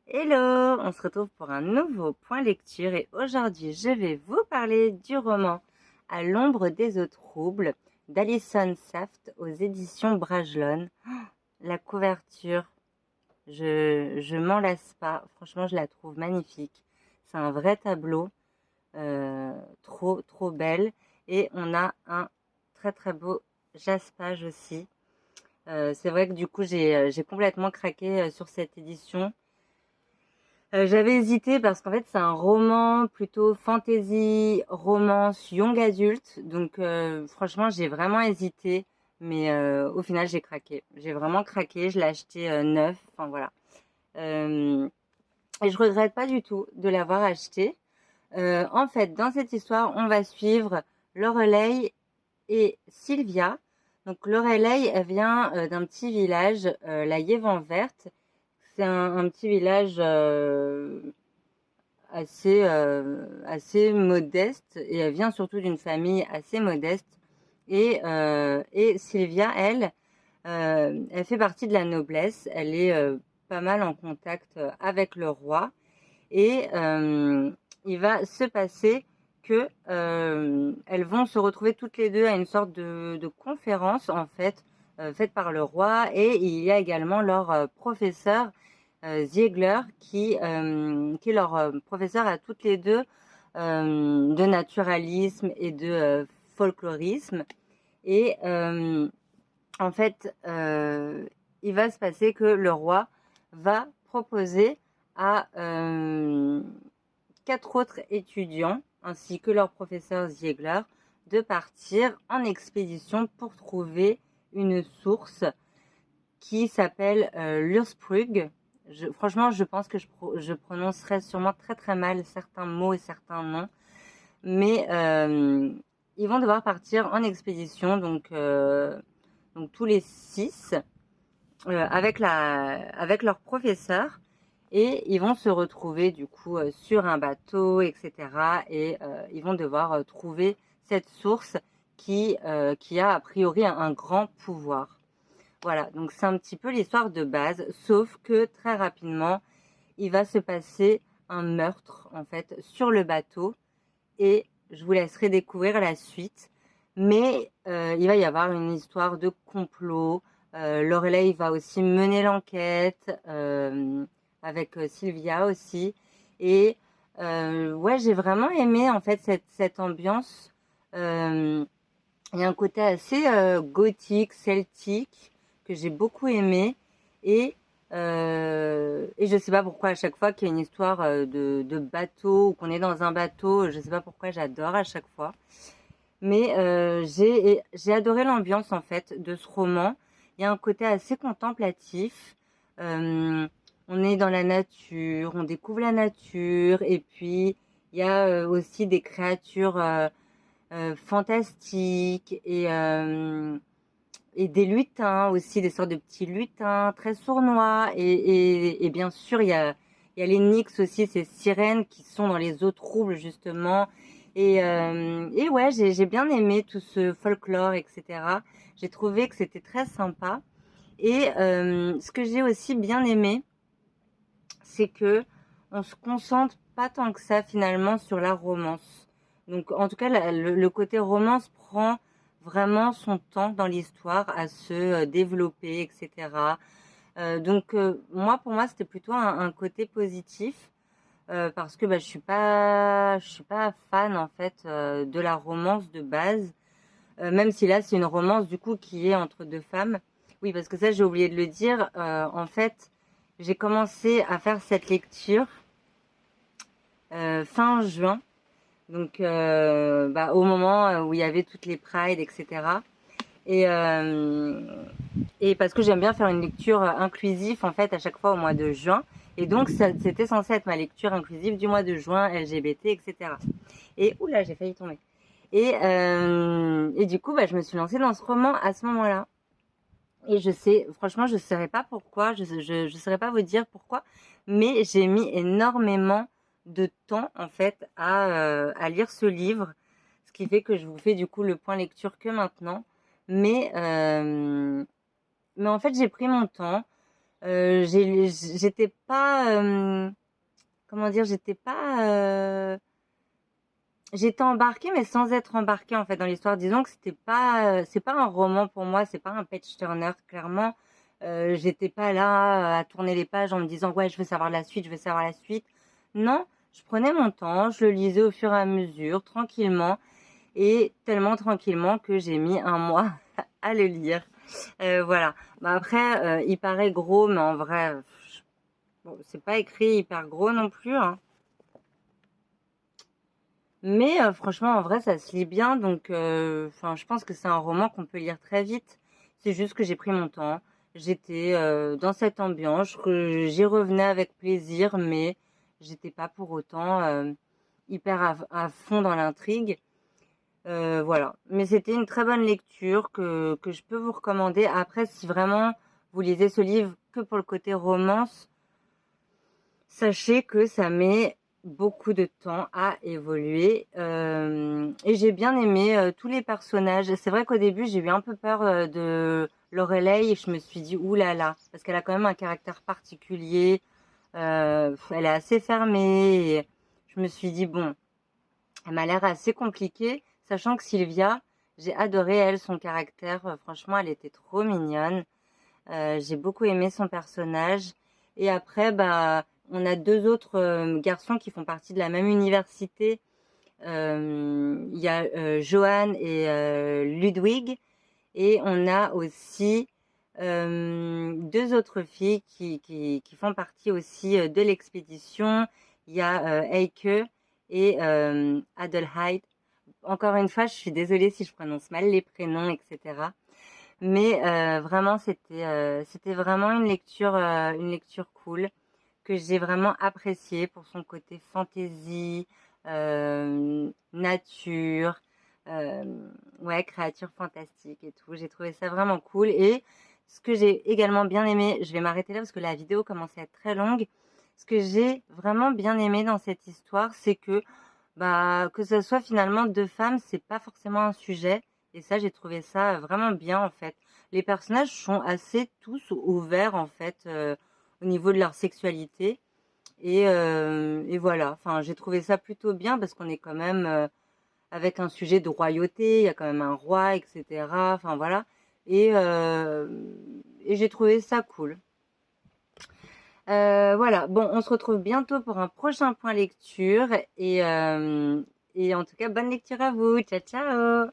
Hello, on se retrouve pour un nouveau point lecture et aujourd'hui je vais vous parler du roman À l'ombre des eaux troubles d'Alison Saft aux éditions Bragelonne. La couverture, je m'en lasse pas, franchement je la trouve magnifique. C'est un vrai tableau, trop belle, et on a un très beau jaspage aussi. C'est vrai que du coup j'ai complètement craqué sur cette édition. J'avais hésité parce qu'en fait c'est un roman plutôt fantasy, romance, young adulte. Donc franchement j'ai vraiment hésité. Mais au final j'ai craqué. J'ai vraiment craqué, je l'ai acheté neuf. Enfin voilà. Euh, et je regrette pas du tout de l'avoir acheté. En fait dans cette histoire on va suivre Lorelei et Sylvia. Donc Lorelei elle vient d'un petit village, la Yévan Verte. C'est un petit village assez modeste, et elle vient surtout d'une famille assez modeste. Et Sylvia, elle fait partie de la noblesse. Elle est pas mal en contact avec le roi. Et il va se passer que elles vont se retrouver toutes les deux à une sorte de conférence en fait, faite par le roi. Et il y a également leur professeur Ziegler qui est leur professeur à toutes les deux, de naturalisme et de folklorisme. Et en fait, il va se passer que le roi va proposer à 4 autres étudiants, ainsi que leur professeur Ziegler, de partir en expédition pour trouver une source qui s'appelle l'Ursprung. Franchement, je pense que je prononcerai sûrement très mal certains mots et certains noms, mais ils vont devoir partir en expédition, donc tous les 6, avec leur professeur, et ils vont se retrouver du coup sur un bateau, etc. Et ils vont devoir trouver cette source qui a priori un grand pouvoir. Voilà, donc c'est un petit peu l'histoire de base, sauf que très rapidement, il va se passer un meurtre en fait sur le bateau, et je vous laisserai découvrir la suite. Mais il va y avoir une histoire de complot. Lorelei va aussi mener l'enquête avec Sylvia aussi. Et ouais, j'ai vraiment aimé en fait cette ambiance. Euh, il y a un côté assez gothique, celtique, que j'ai beaucoup aimé. Et je sais pas pourquoi à chaque fois qu'il y a une histoire de bateau, ou qu'on est dans un bateau, je sais pas pourquoi j'adore à chaque fois. Mais j'ai adoré l'ambiance en fait de ce roman. Il y a un côté assez contemplatif. Euh, on est dans la nature, on découvre la nature, et puis il y a aussi des créatures fantastiques, et des lutins aussi, des sortes de petits lutins très sournois. Et bien sûr, il y a les nix aussi, ces sirènes qui sont dans les eaux troubles justement. Et ouais, j'ai bien aimé tout ce folklore, etc. J'ai trouvé que c'était très sympa. Et ce que j'ai aussi bien aimé, c'est que on se concentre pas tant que ça finalement sur la romance. Donc en tout cas, le côté romance prend vraiment son temps dans l'histoire à se développer, etc. Moi, pour moi, c'était plutôt un côté positif, parce que bah, je suis pas fan en fait de la romance de base, même si là c'est une romance du coup qui est entre deux femmes. Oui, parce que ça j'ai oublié de le dire. En fait, j'ai commencé à faire cette lecture fin juin, donc bah, au moment où il y avait toutes les prides, etc. Et, euh, et parce que j'aime bien faire une lecture inclusive en fait à chaque fois au mois de juin. Et donc c'était censé être ma lecture inclusive du mois de juin, LGBT, etc. Et oula, j'ai failli tomber. Et du coup, bah, je me suis lancée dans ce roman à ce moment-là. Et franchement, je ne saurais pas pourquoi, je saurais pas vous dire pourquoi, mais j'ai mis énormément de temps en fait à lire ce livre, ce qui fait que je vous fais du coup le point lecture que maintenant. Mais, mais en fait, j'ai pris mon temps. J'étais pas, comment dire, j'étais embarquée, mais sans être embarquée en fait dans l'histoire. Disons que c'est pas un roman pour moi, c'est pas un page turner clairement. J'étais pas là à tourner les pages en me disant ouais, je veux savoir la suite, je veux savoir la suite. Non, je prenais mon temps, je le lisais au fur et à mesure, tranquillement, et tellement tranquillement que j'ai mis un mois à le lire. Voilà. Bah après, il paraît gros, mais en vrai, bon, c'est pas écrit hyper gros non plus, hein. Mais franchement, en vrai, ça se lit bien. Donc, enfin, je pense que c'est un roman qu'on peut lire très vite. C'est juste que j'ai pris mon temps. J'étais dans cette ambiance. J'y revenais avec plaisir, mais j'étais pas pour autant hyper à fond dans l'intrigue. Voilà. Mais c'était une très bonne lecture que je peux vous recommander. Après, si vraiment vous lisez ce livre que pour le côté romance, sachez que ça met beaucoup de temps à évoluer. Et j'ai bien aimé tous les personnages. C'est vrai qu'au début, j'ai eu un peu peur de Lorelei et je me suis dit, ouh là là, parce qu'elle a quand même un caractère particulier. Elle est assez fermée. Et je me suis dit, bon, elle m'a l'air assez compliquée, sachant que Sylvia, j'ai adoré elle, son caractère. Franchement, elle était trop mignonne. J'ai beaucoup aimé son personnage. Et après, bah, on a deux autres garçons qui font partie de la même université. Il y a Johan et Ludwig. Et on a aussi deux autres filles qui font partie aussi de l'expédition. Il y a Eike et Adelheid. Encore une fois, je suis désolée si je prononce mal les prénoms, etc. Mais vraiment, c'était vraiment une lecture cool que j'ai vraiment appréciée pour son côté fantaisie, nature, euh, ouais, créature fantastique et tout. J'ai trouvé ça vraiment cool. Et ce que j'ai également bien aimé, je vais m'arrêter là parce que la vidéo commence à être très longue. Ce que j'ai vraiment bien aimé dans cette histoire, c'est que bah que ce soit finalement deux femmes, c'est pas forcément un sujet. Et ça, j'ai trouvé ça vraiment bien en fait. Les personnages sont assez tous ouverts en fait au niveau de leur sexualité. Et voilà, enfin, j'ai trouvé ça plutôt bien parce qu'on est quand même avec un sujet de royauté, il y a quand même un roi, etc. Enfin voilà. Et j'ai trouvé ça cool. Voilà, bon, on se retrouve bientôt pour un prochain point lecture. Et en tout cas, bonne lecture à vous. Ciao, ciao!